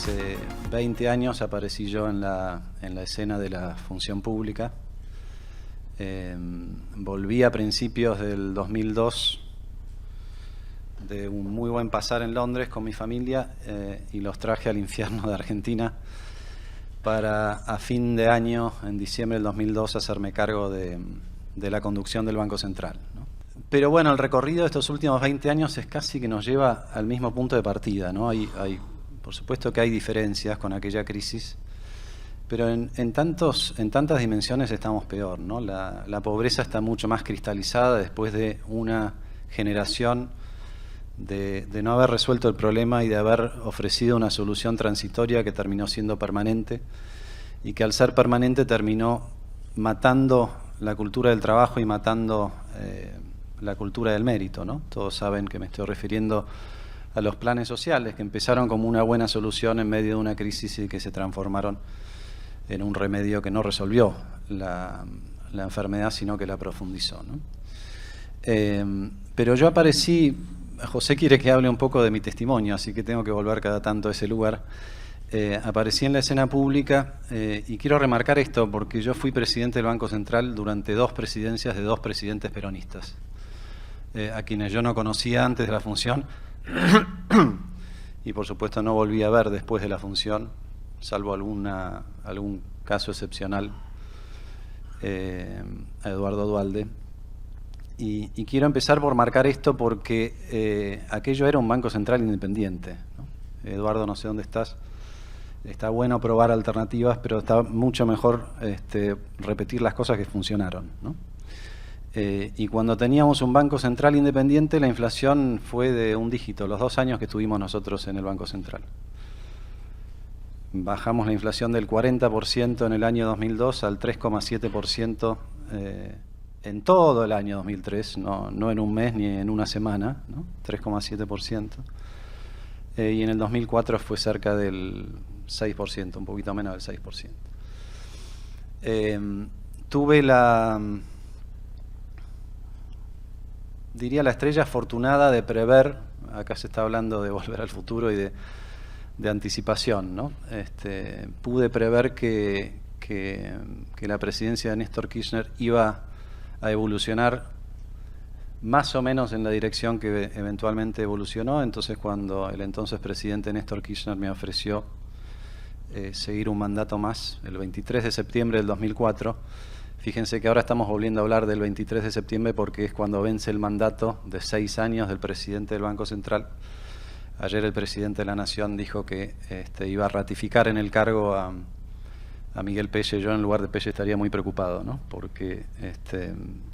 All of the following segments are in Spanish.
Hace 20 años aparecí yo en la escena de la función pública. Volví a principios del 2002 de un muy buen pasar en Londres con mi familia y los traje al infierno de Argentina para a fin de año, en diciembre del 2002, hacerme cargo de la conducción del Banco Central, ¿no? Pero bueno, el recorrido de estos últimos 20 años es casi que nos lleva al mismo punto de partida, ¿no? Por supuesto que hay diferencias con aquella crisis, pero en tantas dimensiones estamos peor, ¿no? La pobreza está mucho más cristalizada después de una generación de no haber resuelto el problema y de haber ofrecido una solución transitoria que terminó siendo permanente y que al ser permanente terminó matando la cultura del trabajo y matando la cultura del mérito, ¿no? Todos saben que me estoy refiriendo a los planes sociales que empezaron como una buena solución en medio de una crisis y que se transformaron en un remedio que no resolvió la enfermedad, sino que la profundizó, ¿no? Pero yo aparecí, José quiere que hable un poco de mi testimonio, así que tengo que volver cada tanto a ese lugar. Aparecí en la escena pública y quiero remarcar esto porque yo fui presidente del Banco Central durante 2 presidencias de 2 presidentes peronistas, a quienes yo no conocía antes de la función y por supuesto no volví a ver después de la función, salvo algún caso excepcional, a Eduardo Duhalde. Y quiero empezar por marcar esto porque aquello era un Banco Central independiente, ¿no? Eduardo, no sé dónde estás. Está bueno probar alternativas, pero está mucho mejor repetir las cosas que funcionaron, ¿no? Y cuando teníamos un Banco Central independiente, la inflación fue de 1 dígito, los 2 años que estuvimos nosotros en el Banco Central. Bajamos la inflación del 40% en el año 2002 al 3,7% en todo el año 2003, no en un mes ni en una semana, ¿no? 3,7%. Y en el 2004 fue cerca del 6%, un poquito menos del 6%. Tuve la estrella afortunada de prever, acá se está hablando de volver al futuro y de anticipación, ¿no? Pude prever que la presidencia de Néstor Kirchner iba a evolucionar más o menos en la dirección que eventualmente evolucionó. Entonces, cuando el entonces presidente Néstor Kirchner me ofreció seguir un mandato más, el 23 de septiembre del 2004, fíjense que ahora estamos volviendo a hablar del 23 de septiembre porque es cuando vence el mandato de 6 años del presidente del Banco Central. Ayer el presidente de la Nación dijo que iba a ratificar en el cargo a Miguel Pelle. Yo en lugar de Pelle estaría muy preocupado, ¿no? Porque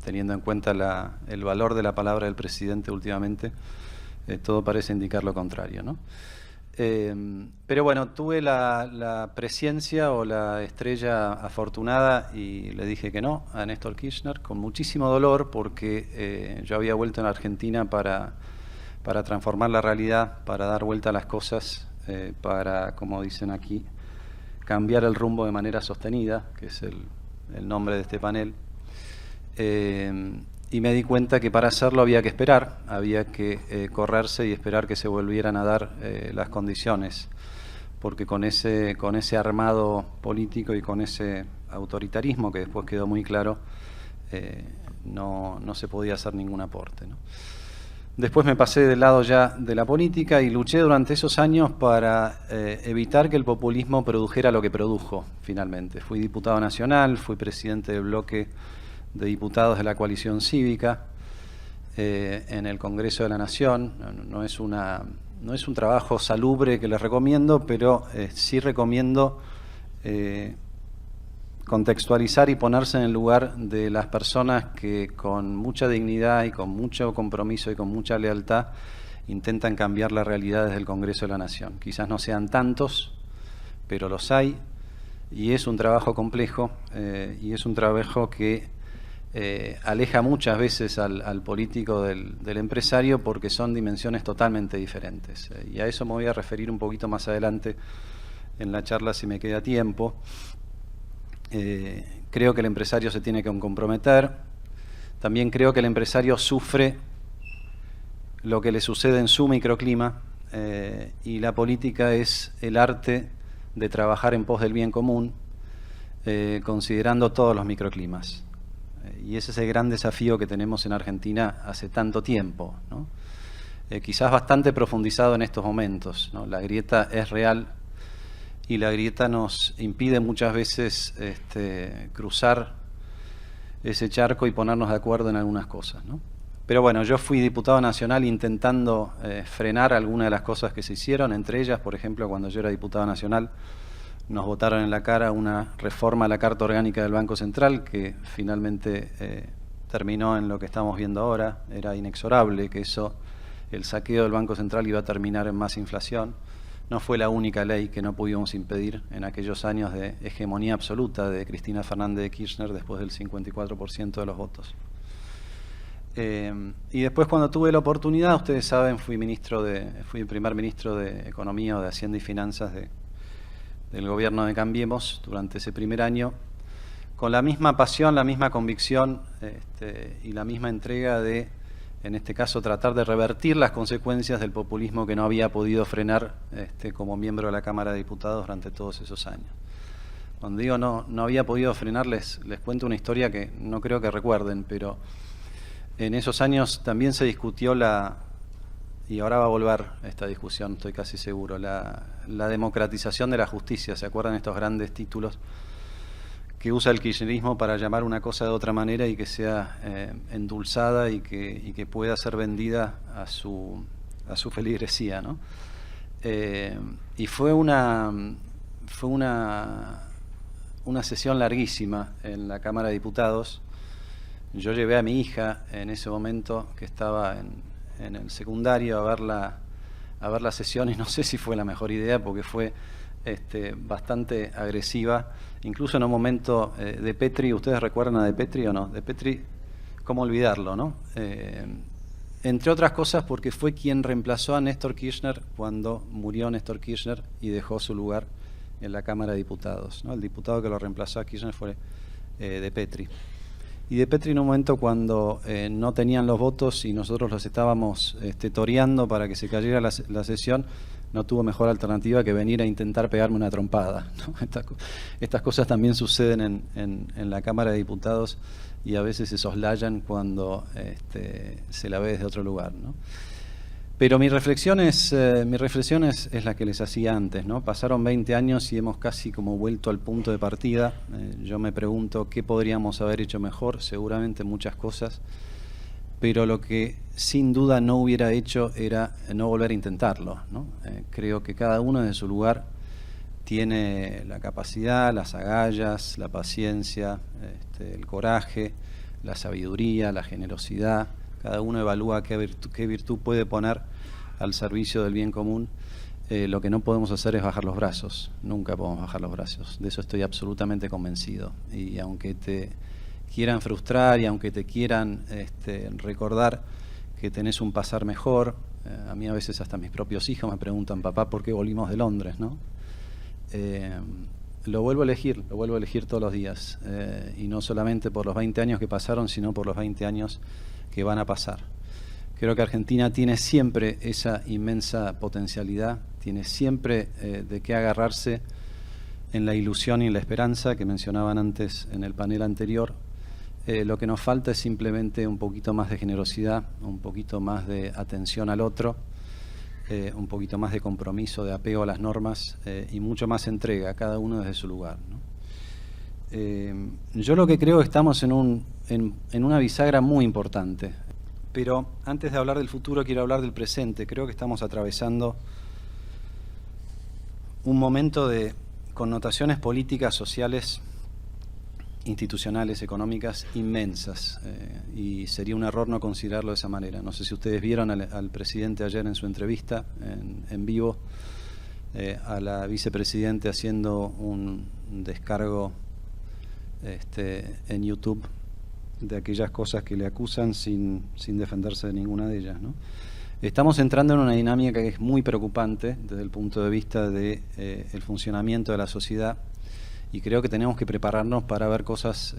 teniendo en cuenta el valor de la palabra del presidente últimamente, todo parece indicar lo contrario, ¿no? Pero bueno, tuve la presciencia o la estrella afortunada y le dije que no a Néstor Kirchner con muchísimo dolor porque yo había vuelto en Argentina para transformar la realidad, para dar vuelta a las cosas, para, como dicen aquí, cambiar el rumbo de manera sostenida, que es el nombre de este panel. Y me di cuenta que para hacerlo había que esperar, había que correrse y esperar que se volvieran a dar las condiciones, porque con ese armado político y con ese autoritarismo que después quedó muy claro, no se podía hacer ningún aporte, ¿no? Después me pasé del lado ya de la política y luché durante esos años para evitar que el populismo produjera lo que produjo finalmente. Fui diputado nacional, fui presidente del bloque de diputados de la coalición cívica en el Congreso de la Nación. No es un trabajo salubre que les recomiendo, pero sí recomiendo contextualizar y ponerse en el lugar de las personas que con mucha dignidad y con mucho compromiso y con mucha lealtad intentan cambiar la realidad desde el Congreso de la Nación. Quizás no sean tantos, pero los hay, y es un trabajo complejo y es un trabajo que aleja muchas veces al político del empresario porque son dimensiones totalmente diferentes. Y a eso me voy a referir un poquito más adelante en la charla si me queda tiempo. Creo que el empresario se tiene que comprometer. También creo que el empresario sufre lo que le sucede en su microclima. y la política es el arte de trabajar en pos del bien común, considerando todos los microclimas. Y ese es el gran desafío que tenemos en Argentina hace tanto tiempo, ¿no? Quizás bastante profundizado en estos momentos, ¿no? La grieta es real y la grieta nos impide muchas veces cruzar ese charco y ponernos de acuerdo en algunas cosas, ¿no? Pero bueno, yo fui diputado nacional intentando frenar algunas de las cosas que se hicieron, entre ellas, por ejemplo, cuando yo era diputado nacional, nos votaron en la cara una reforma a la Carta Orgánica del Banco Central que finalmente terminó en lo que estamos viendo ahora. Era inexorable que el saqueo del Banco Central iba a terminar en más inflación. No fue la única ley que no pudimos impedir en aquellos años de hegemonía absoluta de Cristina Fernández de Kirchner después del 54% de los votos. Y después, cuando tuve la oportunidad, ustedes saben, fui el primer ministro de Economía o de Hacienda y Finanzas del gobierno de Cambiemos durante ese primer año, con la misma pasión, la misma convicción y la misma entrega de, en este caso, tratar de revertir las consecuencias del populismo que no había podido frenar como miembro de la Cámara de Diputados durante todos esos años. Cuando digo no había podido frenar, les cuento una historia que no creo que recuerden, pero en esos años también se discutió y ahora va a volver esta discusión, estoy casi seguro, la democratización de la justicia. ¿Se acuerdan estos grandes títulos que usa el kirchnerismo para llamar una cosa de otra manera y que sea endulzada y que pueda ser vendida a su feligresía, ¿no? Y fue una sesión larguísima en la Cámara de Diputados. Yo llevé a mi hija en ese momento, que estaba en el secundario, a ver la sesión, y no sé si fue la mejor idea porque fue bastante agresiva, incluso en un momento de Petri. ¿Ustedes recuerdan a De Petri o no? De Petri, ¿cómo olvidarlo, no? Entre otras cosas porque fue quien reemplazó a Néstor Kirchner cuando murió Néstor Kirchner y dejó su lugar en la Cámara de Diputados, ¿no? El diputado que lo reemplazó a Kirchner fue De Petri. Y De Petri, en un momento cuando no tenían los votos y nosotros los estábamos toreando para que se cayera la sesión, no tuvo mejor alternativa que venir a intentar pegarme una trompada, ¿no? Estas cosas también suceden en la Cámara de Diputados y a veces se soslayan cuando se la ve desde otro lugar, ¿no? Pero mi reflexión es la que les hacía antes, ¿no? Pasaron 20 años y hemos casi como vuelto al punto de partida. Yo me pregunto qué podríamos haber hecho mejor, seguramente muchas cosas, pero lo que sin duda no hubiera hecho era no volver a intentarlo, ¿no? Creo que cada uno desde su lugar tiene la capacidad, las agallas, la paciencia, el coraje, la sabiduría, la generosidad. Cada uno evalúa qué virtud puede poner al servicio del bien común. Lo que no podemos hacer es bajar los brazos. Nunca podemos bajar los brazos. De eso estoy absolutamente convencido. Y aunque te quieran frustrar y aunque te quieran recordar que tenés un pasar mejor, a mí a veces hasta mis propios hijos me preguntan: papá, ¿por qué volvimos de Londres, no? Lo vuelvo a elegir todos los días. Y no solamente por los 20 años que pasaron, sino por los 20 años que van a pasar. Creo que Argentina tiene siempre esa inmensa potencialidad, tiene siempre de qué agarrarse en la ilusión y en la esperanza que mencionaban antes en el panel anterior. Lo que nos falta es simplemente un poquito más de generosidad, un poquito más de atención al otro, un poquito más de compromiso, de apego a las normas y mucho más entrega, cada uno desde su lugar, ¿no? Yo lo que creo es que estamos en una bisagra muy importante. Pero antes de hablar del futuro, quiero hablar del presente. Creo que estamos atravesando un momento de connotaciones políticas, sociales, institucionales, económicas inmensas. Y sería un error no considerarlo de esa manera. No sé si ustedes vieron al presidente ayer en su entrevista en vivo, a la vicepresidente haciendo un descargo en YouTube de aquellas cosas que le acusan sin defenderse de ninguna de ellas, ¿no? Estamos entrando en una dinámica que es muy preocupante desde el punto de vista de el funcionamiento de la sociedad, y creo que tenemos que prepararnos para ver cosas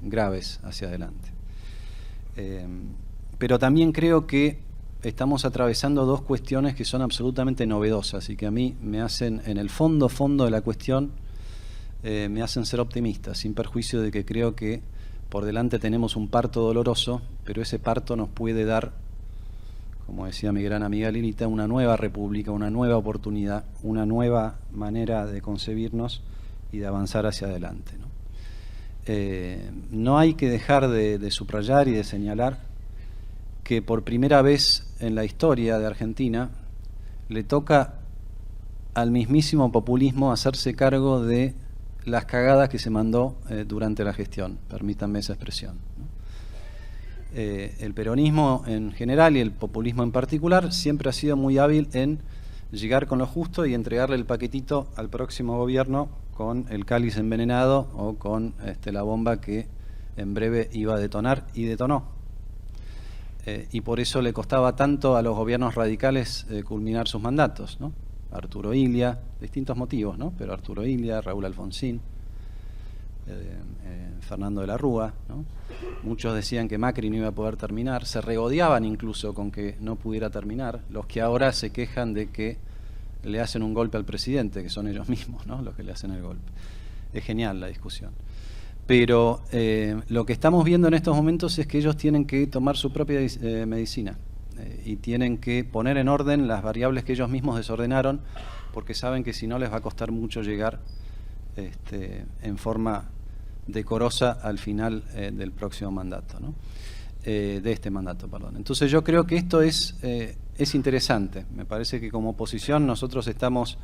graves hacia adelante. Pero también creo que estamos atravesando dos cuestiones que son absolutamente novedosas y que a mí me hacen, en el fondo de la cuestión, me hacen ser optimista, sin perjuicio de que creo que por delante tenemos un parto doloroso, pero ese parto nos puede dar, como decía mi gran amiga Lilita, una nueva república, una nueva oportunidad, una nueva manera de concebirnos y de avanzar hacia adelante, ¿no? No hay que dejar de subrayar y de señalar que por primera vez en la historia de Argentina le toca al mismísimo populismo hacerse cargo de las cagadas que se mandó durante la gestión, permítanme esa expresión, ¿no? El peronismo en general y el populismo en particular siempre ha sido muy hábil en llegar con lo justo y entregarle el paquetito al próximo gobierno con el cáliz envenenado o con la bomba que en breve iba a detonar, y detonó. Y por eso le costaba tanto a los gobiernos radicales culminar sus mandatos, ¿no? Arturo Illia, distintos motivos, ¿no? Pero Arturo Illia, Raúl Alfonsín, Fernando de la Rúa, ¿no? Muchos decían que Macri no iba a poder terminar, se regodeaban incluso con que no pudiera terminar, los que ahora se quejan de que le hacen un golpe al presidente, que son ellos mismos, ¿no? Los que le hacen el golpe. Es genial la discusión. Pero lo que estamos viendo en estos momentos es que ellos tienen que tomar su propia medicina y tienen que poner en orden las variables que ellos mismos desordenaron, porque saben que si no les va a costar mucho llegar en forma decorosa al final del próximo mandato, ¿no? De este mandato, perdón. Entonces yo creo que esto es interesante. Me parece que como oposición nosotros estamos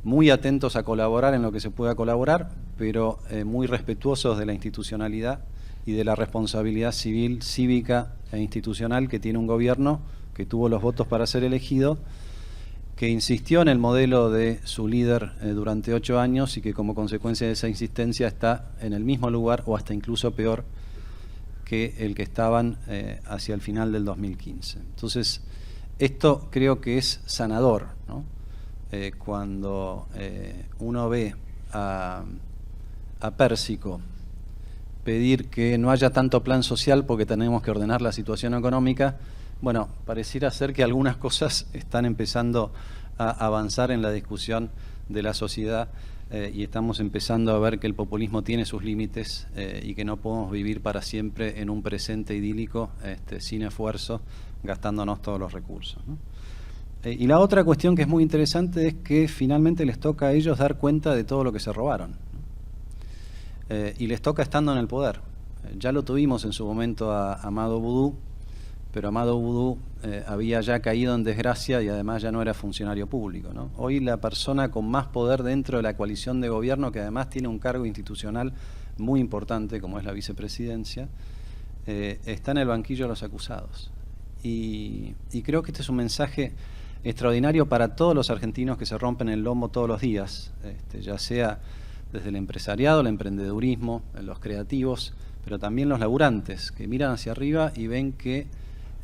muy atentos a colaborar en lo que se pueda colaborar, pero muy respetuosos de la institucionalidad y de la responsabilidad civil, cívica e institucional que tiene un gobierno que tuvo los votos para ser elegido, que insistió en el modelo de su líder durante 8 años y que como consecuencia de esa insistencia está en el mismo lugar o hasta incluso peor que el que estaban hacia el final del 2015. Entonces, esto creo que es sanador, ¿no? Cuando uno ve a Pérsico pedir que no haya tanto plan social porque tenemos que ordenar la situación económica, bueno, pareciera ser que algunas cosas están empezando a avanzar en la discusión de la sociedad y estamos empezando a ver que el populismo tiene sus límites y que no podemos vivir para siempre en un presente idílico sin esfuerzo, gastándonos todos los recursos, ¿no? Y la otra cuestión que es muy interesante es que finalmente les toca a ellos dar cuenta de todo lo que se robaron, ¿no? Y les toca estando en el poder. Ya lo tuvimos en su momento a Amado Boudou, pero Amado Boudou había ya caído en desgracia y además ya no era funcionario público, ¿no? Hoy la persona con más poder dentro de la coalición de gobierno, que además tiene un cargo institucional muy importante como es la vicepresidencia, está en el banquillo de los acusados. Y creo que este es un mensaje extraordinario para todos los argentinos que se rompen el lomo todos los días, ya sea desde el empresariado, el emprendedurismo, los creativos, pero también los laburantes, que miran hacia arriba y ven que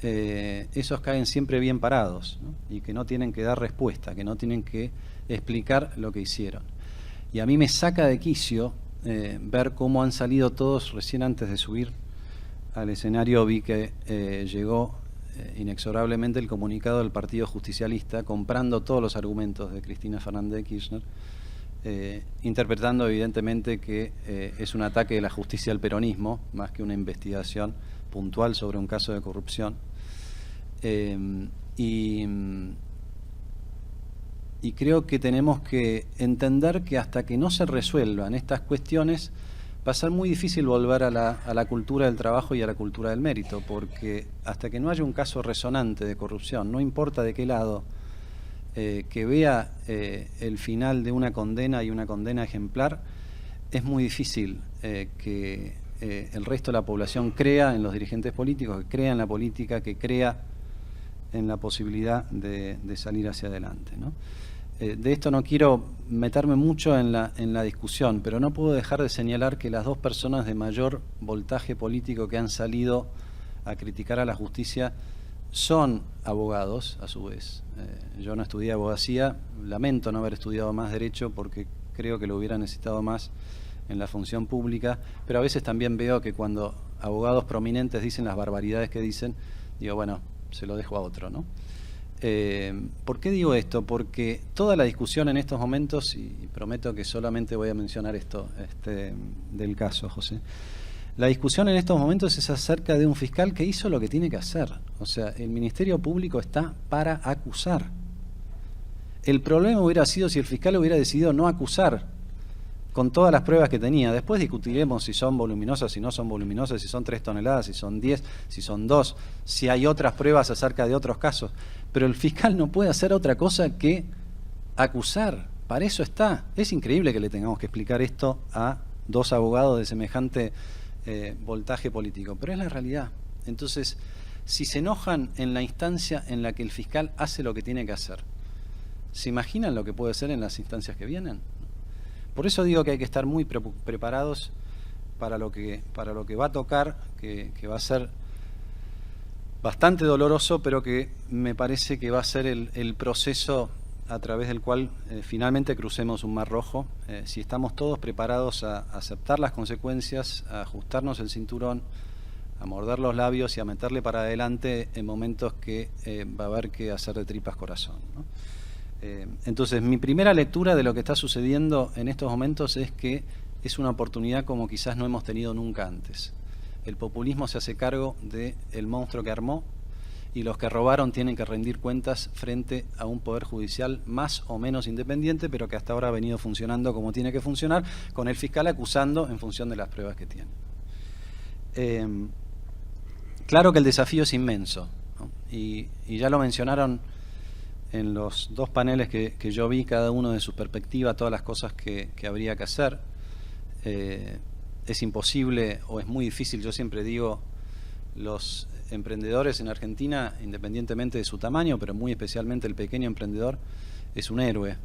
esos caen siempre bien parados, ¿no? Y que no tienen que dar respuesta, que no tienen que explicar lo que hicieron. Y a mí me saca de quicio ver cómo han salido todos. Recién antes de subir al escenario vi que llegó inexorablemente el comunicado del Partido Justicialista comprando todos los argumentos de Cristina Fernández de Kirchner, interpretando evidentemente que es un ataque de la justicia al peronismo más que una investigación puntual sobre un caso de corrupción. Y creo que tenemos que entender que hasta que no se resuelvan estas cuestiones va a ser muy difícil volver a la cultura del trabajo y a la cultura del mérito, porque hasta que no haya un caso resonante de corrupción, no importa de qué lado, que vea el final de una condena y una condena ejemplar, es muy difícil que el resto de la población crea en los dirigentes políticos, que crea en la política, que crea en la posibilidad de salir hacia adelante, ¿no? De esto no quiero meterme mucho en la discusión, pero no puedo dejar de señalar que las dos personas de mayor voltaje político que han salido a criticar a la justicia son abogados, a su vez. Yo no estudié abogacía, lamento no haber estudiado más derecho porque creo que lo hubiera necesitado más en la función pública, pero a veces también veo que cuando abogados prominentes dicen las barbaridades que dicen, digo, bueno, se lo dejo a otro, ¿no? ¿Por qué digo esto? Porque toda la discusión en estos momentos, y prometo que solamente voy a mencionar esto del caso, José, la discusión en estos momentos es acerca de un fiscal que hizo lo que tiene que hacer. O sea, el Ministerio Público está para acusar. El problema hubiera sido si el fiscal hubiera decidido no acusar con todas las pruebas que tenía. Después discutiremos si son voluminosas, si no son voluminosas, si son 3 toneladas, si son 10, si son 2, si hay otras pruebas acerca de otros casos. Pero el fiscal no puede hacer otra cosa que acusar. Para eso está. Es increíble que le tengamos que explicar esto a 2 abogados de semejante voltaje político, pero es la realidad. Entonces, si se enojan en la instancia en la que el fiscal hace lo que tiene que hacer, ¿se imaginan lo que puede ser en las instancias que vienen? Por eso digo que hay que estar muy preparados para lo que va a tocar, que va a ser bastante doloroso, pero que me parece que va a ser el proceso a través del cual finalmente crucemos un mar rojo, si estamos todos preparados a aceptar las consecuencias, a ajustarnos el cinturón, a morder los labios y a meterle para adelante en momentos que va a haber que hacer de tripas corazón, ¿no? Entonces, mi primera lectura de lo que está sucediendo en estos momentos es que es una oportunidad como quizás no hemos tenido nunca antes. El populismo se hace cargo del monstruo que armó, y los que robaron tienen que rendir cuentas frente a un poder judicial más o menos independiente, pero que hasta ahora ha venido funcionando como tiene que funcionar, con el fiscal acusando en función de las pruebas que tiene. Claro que el desafío es inmenso, ¿no? Y ya lo mencionaron en los 2 paneles que yo vi, cada uno de su perspectiva, todas las cosas que habría que hacer. Es imposible o es muy difícil, yo siempre digo, los emprendedores en Argentina, independientemente de su tamaño, pero muy especialmente el pequeño emprendedor, es un héroe,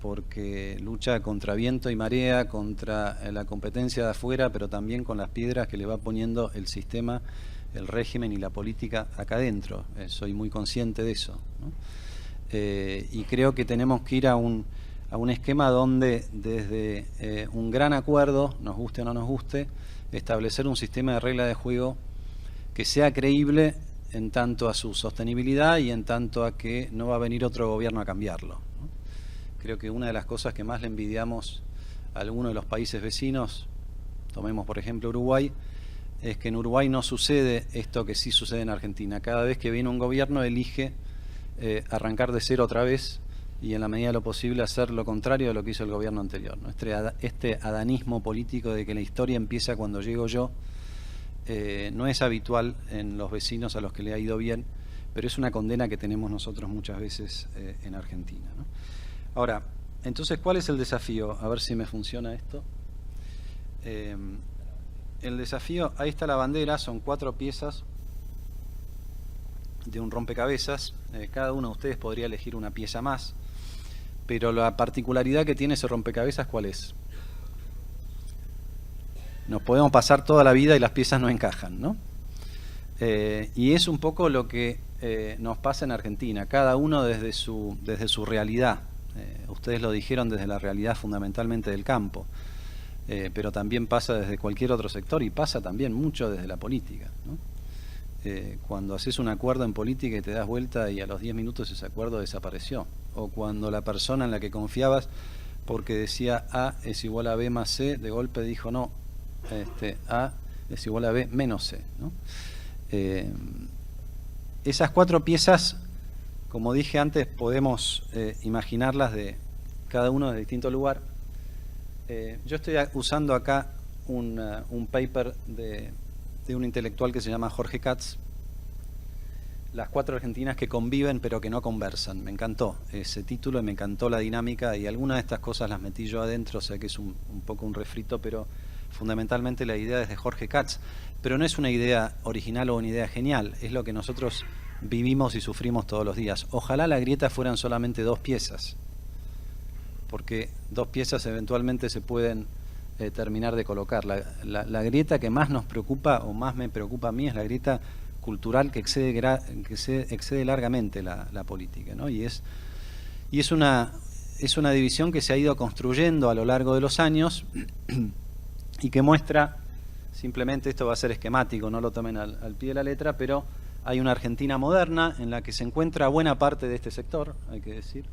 porque lucha contra viento y marea, contra la competencia de afuera, pero también con las piedras que le va poniendo el sistema, el régimen y la política acá adentro. Soy muy consciente de eso, ¿no? Y creo que tenemos que ir a un esquema donde desde un gran acuerdo, nos guste o no nos guste, establecer un sistema de regla de juego que sea creíble en tanto a su sostenibilidad y en tanto a que no va a venir otro gobierno a cambiarlo, ¿no? Creo que una de las cosas que más le envidiamos a algunos de los países vecinos, tomemos por ejemplo Uruguay, es que en Uruguay no sucede esto que sí sucede en Argentina. Cada vez que viene un gobierno elige arrancar de cero otra vez y en la medida de lo posible hacer lo contrario de lo que hizo el gobierno anterior, ¿no? Este adanismo político de que la historia empieza cuando llego yo, no es habitual en los vecinos a los que le ha ido bien, pero es una condena que tenemos nosotros muchas veces en Argentina, ¿no? Ahora, entonces, ¿cuál es el desafío? A ver si me funciona esto. El desafío, ahí está la bandera, son 4 piezas de un rompecabezas. Cada uno de ustedes podría elegir una pieza más, pero la particularidad que tiene ese rompecabezas, ¿cuál es? Nos podemos pasar toda la vida y las piezas no encajan, ¿no? Y es un poco lo que nos pasa en Argentina, cada uno desde su realidad. Ustedes lo dijeron, desde la realidad fundamentalmente del campo, pero también pasa desde cualquier otro sector y pasa también mucho desde la política, ¿no? Cuando haces un acuerdo en política y te das vuelta y a los 10 minutos ese acuerdo desapareció, o cuando la persona en la que confiabas, porque decía A es igual a B más C, de golpe dijo no, A es igual a B menos C, ¿no? Esas 4 piezas, como dije antes, podemos imaginarlas de cada uno de distinto lugar. Yo estoy usando acá un paper de un intelectual que se llama Jorge Katz, Las 4 argentinas que conviven pero que no conversan. Me encantó ese título y me encantó la dinámica, y algunas de estas cosas las metí yo adentro, o sea que es un poco un refrito, pero fundamentalmente la idea es de Jorge Katz, pero no es una idea original o una idea genial, es lo que nosotros vivimos y sufrimos todos los días. Ojalá la grieta fueran solamente 2 piezas, porque 2 piezas eventualmente se pueden terminar de colocar. La grieta que más nos preocupa, o más me preocupa a mí, es la grieta cultural que excede largamente la política, ¿no? Y es una división que se ha ido construyendo a lo largo de los años y que muestra, simplemente, esto va a ser esquemático, no lo tomen al pie de la letra, pero Hay una Argentina moderna en la que se encuentra buena parte de este sector, hay que decir.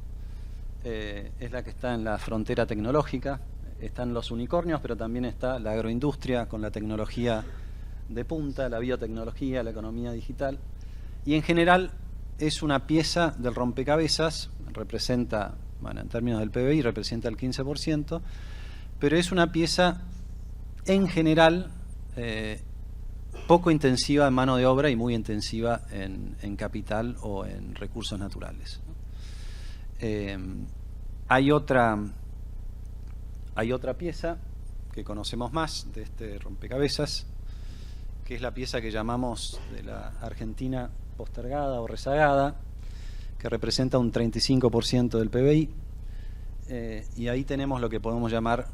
Es la que está en la frontera tecnológica. Están los unicornios, pero también está la agroindustria con la tecnología de punta, la biotecnología, la economía digital. Y en general es una pieza del rompecabezas, representa, bueno, en términos del PBI, representa el 15%, pero es una pieza en general poco intensiva en mano de obra y muy intensiva en capital o en recursos naturales. Hay otra pieza que conocemos más de este rompecabezas, que es la pieza que llamamos de la Argentina postergada o rezagada, que representa un 35% del PBI, y ahí tenemos lo que podemos llamar,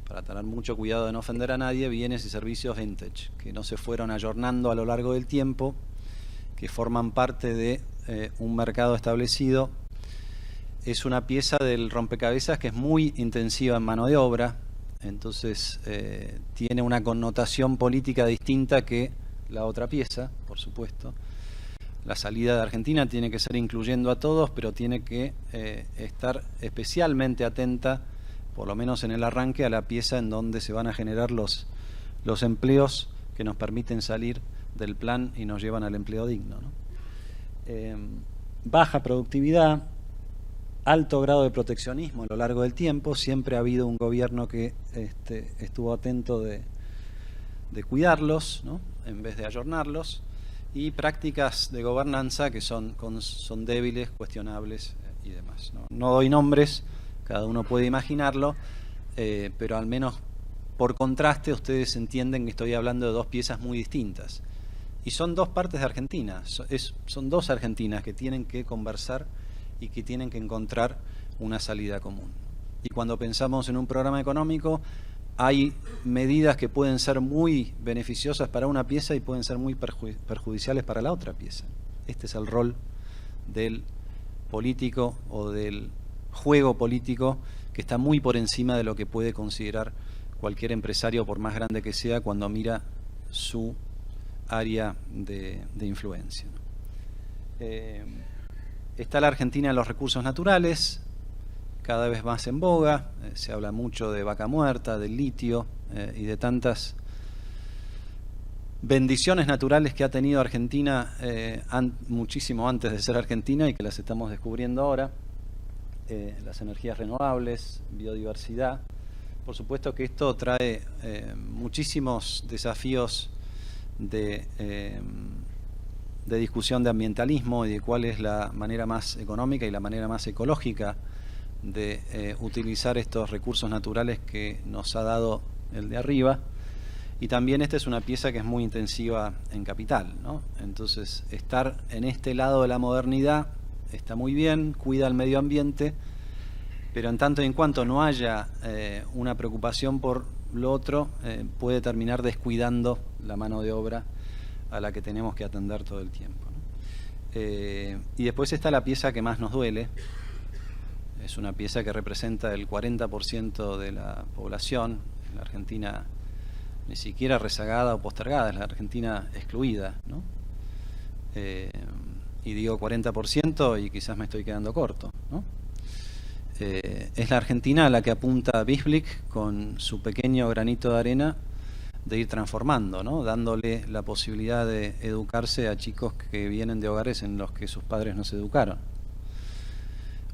para tener mucho cuidado de no ofender a nadie, bienes y servicios vintage, que no se fueron ayornando a lo largo del tiempo, que forman parte de un mercado establecido. Es una pieza del rompecabezas que es muy intensiva en mano de obra, entonces tiene una connotación política distinta que la otra pieza, por supuesto. La salida de Argentina tiene que ser incluyendo a todos, pero tiene que estar especialmente atenta, por lo menos en el arranque, a la pieza en donde se van a generar los empleos que nos permiten salir del plan y nos llevan al empleo digno, ¿no? Baja productividad, alto grado de proteccionismo a lo largo del tiempo. Siempre ha habido un gobierno que estuvo atento de cuidarlos, ¿no?, en vez de ayornarlos, y prácticas de gobernanza que son débiles, cuestionables y demás, ¿no? No doy nombres, cada uno puede imaginarlo, pero al menos por contraste ustedes entienden que estoy hablando de dos piezas muy distintas. Y son dos partes de Argentina, son dos Argentinas que tienen que conversar y que tienen que encontrar una salida común. Y cuando pensamos en un programa económico, hay medidas que pueden ser muy beneficiosas para una pieza y pueden ser muy perjudiciales para la otra pieza. Este es el rol del político o del juego político, que está muy por encima de lo que puede considerar cualquier empresario, por más grande que sea, cuando mira su área de influencia. Está la Argentina de los recursos naturales, cada vez más en boga. Se habla mucho de vaca muerta, del litio y de tantas bendiciones naturales que ha tenido Argentina muchísimo antes de ser Argentina y que las estamos descubriendo ahora. Las energías renovables, biodiversidad. Por supuesto que esto trae muchísimos desafíos de discusión de ambientalismo y de cuál es la manera más económica y la manera más ecológica de utilizar estos recursos naturales que nos ha dado el de arriba. Y también esta es una pieza que es muy intensiva en capital, ¿no? Entonces, estar en este lado de la modernidad está muy bien, cuida el medio ambiente, pero en tanto y en cuanto no haya una preocupación por lo otro, puede terminar descuidando la mano de obra a la que tenemos que atender todo el tiempo, ¿no? Y después está la pieza que más nos duele. Es una pieza que representa el 40% de la población. En la Argentina ni siquiera rezagada o postergada, es la Argentina excluida, ¿no? Y digo 40% y quizás me estoy quedando corto, ¿no? Es la Argentina a la que apunta Bisblick con su pequeño granito de arena de ir transformando, ¿no?, dándole la posibilidad de educarse a chicos que vienen de hogares en los que sus padres no se educaron.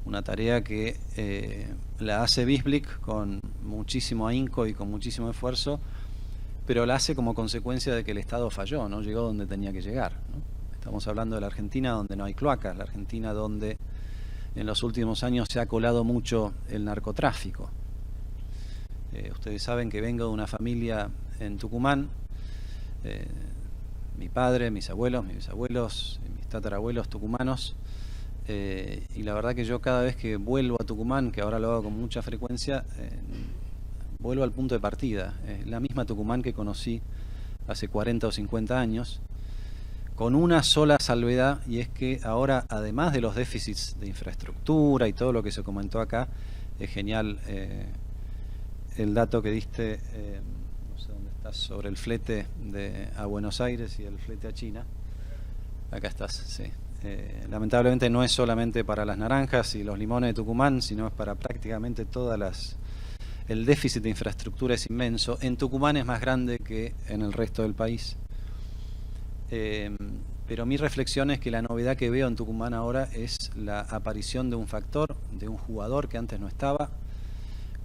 Una tarea que la hace Bisblick con muchísimo ahínco y con muchísimo esfuerzo, pero la hace como consecuencia de que el Estado falló, no llegó donde tenía que llegar, ¿no? Estamos hablando de la Argentina donde no hay cloacas, la Argentina donde en los últimos años se ha colado mucho el narcotráfico. Ustedes saben que vengo de una familia en Tucumán, mi padre, mis abuelos, mis bisabuelos, mis tatarabuelos tucumanos, y la verdad que yo cada vez que vuelvo a Tucumán, que ahora lo hago con mucha frecuencia, vuelvo al punto de partida, la misma Tucumán que conocí hace 40 o 50 años, con una sola salvedad, y es que ahora, además de los déficits de infraestructura y todo lo que se comentó acá, es genial el dato que diste, no sé dónde estás, sobre el flete a Buenos Aires y el flete a China. Acá estás, sí. Lamentablemente no es solamente para las naranjas y los limones de Tucumán, sino es para prácticamente todas las... El déficit de infraestructura es inmenso. En Tucumán es más grande que en el resto del país. Pero mi reflexión es que la novedad que veo en Tucumán ahora es la aparición de un factor, de un jugador que antes no estaba,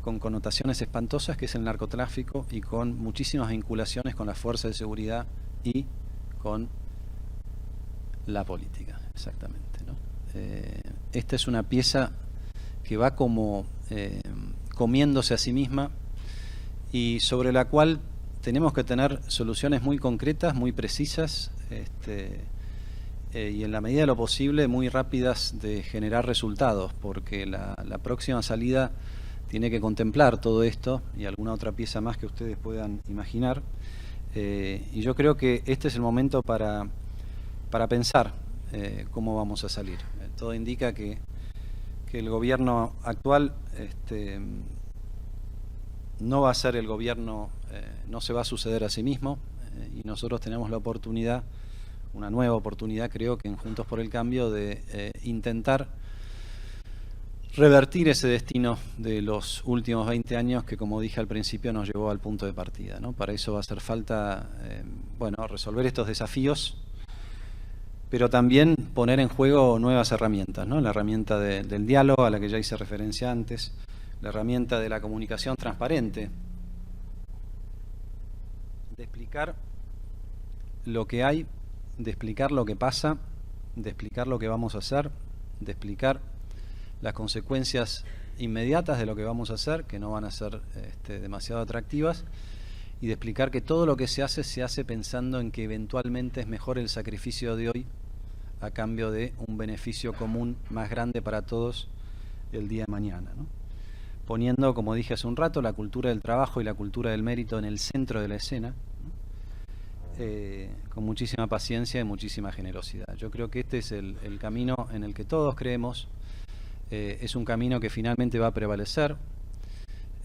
con connotaciones espantosas, que es el narcotráfico, y con muchísimas vinculaciones con las fuerzas de seguridad y con la política, exactamente, ¿no? Esta es una pieza que va como comiéndose a sí misma y sobre la cual tenemos que tener soluciones muy concretas, muy precisas, y en la medida de lo posible muy rápidas de generar resultados, porque la próxima salida tiene que contemplar todo esto y alguna otra pieza más que ustedes puedan imaginar. Y yo creo que este es el momento para pensar cómo vamos a salir. Todo indica que el gobierno actual no va a ser el gobierno, no se va a suceder a sí mismo, y nosotros tenemos la oportunidad, una nueva oportunidad, creo que en Juntos por el Cambio, de intentar revertir ese destino de los últimos 20 años que, como dije al principio, nos llevó al punto de partida, ¿no? Para eso va a hacer falta resolver estos desafíos, pero también poner en juego nuevas herramientas, ¿no? La herramienta del diálogo, a la que ya hice referencia antes, la herramienta de la comunicación transparente, de explicar lo que hay, de explicar lo que pasa, de explicar lo que vamos a hacer, de explicar las consecuencias inmediatas de lo que vamos a hacer, que no van a ser demasiado atractivas, y de explicar que todo lo que se hace pensando en que eventualmente es mejor el sacrificio de hoy a cambio de un beneficio común más grande para todos el día de mañana, ¿no? Poniendo, como dije hace un rato, la cultura del trabajo y la cultura del mérito en el centro de la escena, ¿no? Con muchísima paciencia y muchísima generosidad. Yo creo que este es el camino en el que todos creemos. Es un camino que finalmente va a prevalecer.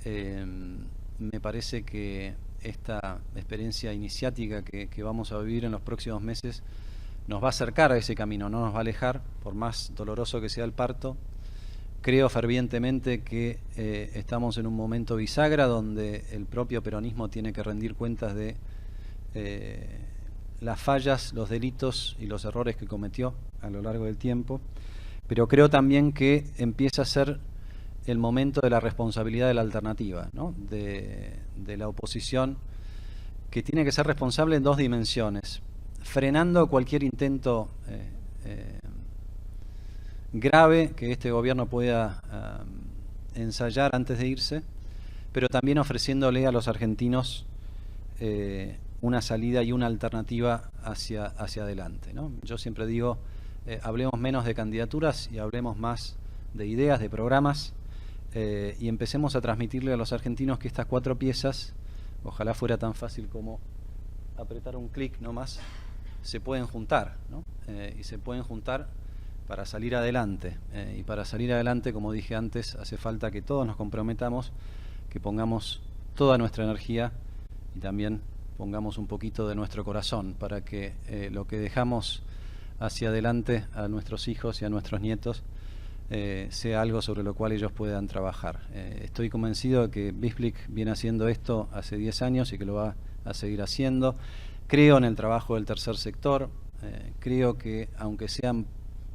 Me parece que esta experiencia iniciática que vamos a vivir en los próximos meses nos va a acercar a ese camino, no nos va a alejar, por más doloroso que sea el parto. Creo fervientemente que estamos en un momento bisagra donde el propio peronismo tiene que rendir cuentas de las fallas, los delitos y los errores que cometió a lo largo del tiempo, pero creo también que empieza a ser el momento de la responsabilidad de la alternativa, ¿no? de la oposición, que tiene que ser responsable en dos dimensiones: frenando cualquier intento grave que este gobierno pueda ensayar antes de irse, pero también ofreciéndole a los argentinos una salida y una alternativa hacia adelante, ¿no? Yo siempre digo, hablemos menos de candidaturas y hablemos más de ideas, de programas, y empecemos a transmitirle a los argentinos que estas 4 piezas, ojalá fuera tan fácil como apretar un clic nomás, se pueden juntar, ¿no? Y se pueden juntar para salir adelante. Y para salir adelante, como dije antes, hace falta que todos nos comprometamos, que pongamos toda nuestra energía y también pongamos un poquito de nuestro corazón para que lo que dejamos hacia adelante a nuestros hijos y a nuestros nietos sea algo sobre lo cual ellos puedan trabajar. Estoy convencido de que BISPLIC viene haciendo esto hace 10 años y que lo va a seguir haciendo. Creo en el trabajo del tercer sector. Creo que, aunque sean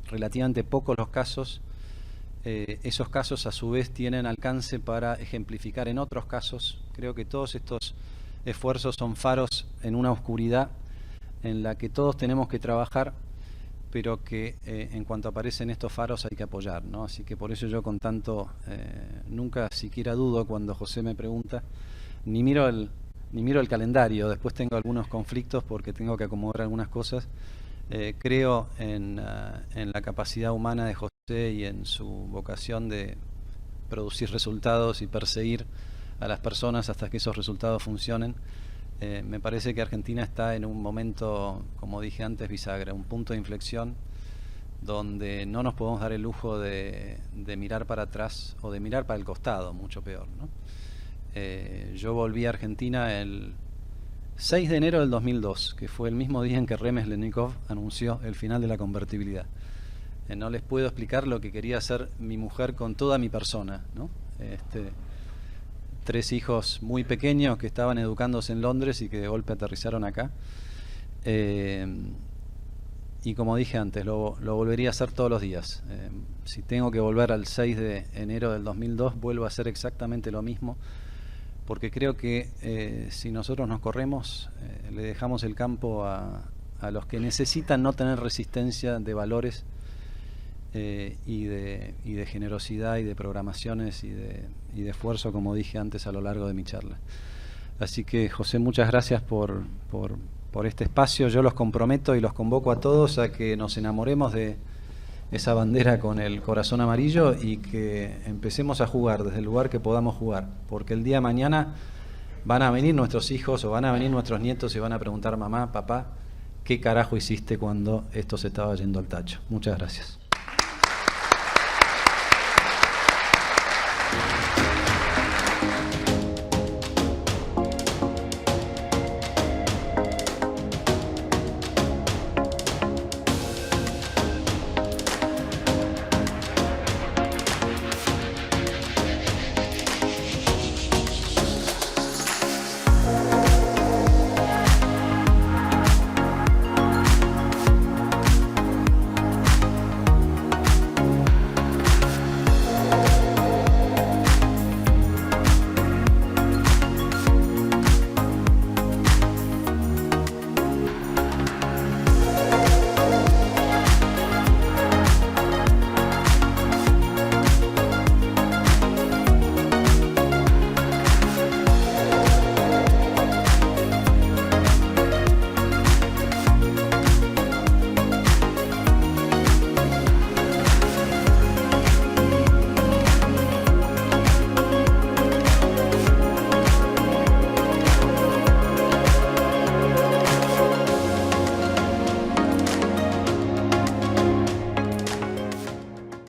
relativamente pocos los casos, esos casos a su vez tienen alcance para ejemplificar en otros casos. Creo que todos estos esfuerzos son faros en una oscuridad en la que todos tenemos que trabajar, pero que en cuanto aparecen estos faros hay que apoyar, ¿no? Así que por eso yo con tanto, nunca siquiera dudo cuando José me pregunta, ni miro el calendario. Después tengo algunos conflictos porque tengo que acomodar algunas cosas. Creo en la capacidad humana de José y en su vocación de producir resultados y perseguir a las personas hasta que esos resultados funcionen. Me parece que Argentina está en un momento, como dije antes, bisagra, un punto de inflexión donde no nos podemos dar el lujo de mirar para atrás o de mirar para el costado, mucho peor, ¿no? Yo volví a Argentina el 6 de enero del 2002, que fue el mismo día en que Remeslenikov anunció el final de la convertibilidad. No les puedo explicar lo que quería hacer mi mujer con toda mi persona, ¿no? 3 hijos muy pequeños que estaban educándose en Londres y que de golpe aterrizaron acá. Y como dije antes, lo volvería a hacer todos los días. Si tengo que volver al 6 de enero del 2002, vuelvo a hacer exactamente lo mismo, porque creo que si nosotros nos corremos, le dejamos el campo a los que necesitan no tener resistencia de valores y de generosidad y de programaciones y de esfuerzo, como dije antes a lo largo de mi charla. Así que, José, muchas gracias por este espacio. Yo los comprometo y los convoco a todos a que nos enamoremos de esa bandera con el corazón amarillo y que empecemos a jugar desde el lugar que podamos jugar, porque el día de mañana van a venir nuestros hijos o van a venir nuestros nietos y van a preguntar: mamá, papá, ¿qué carajo hiciste cuando esto se estaba yendo al tacho? Muchas gracias.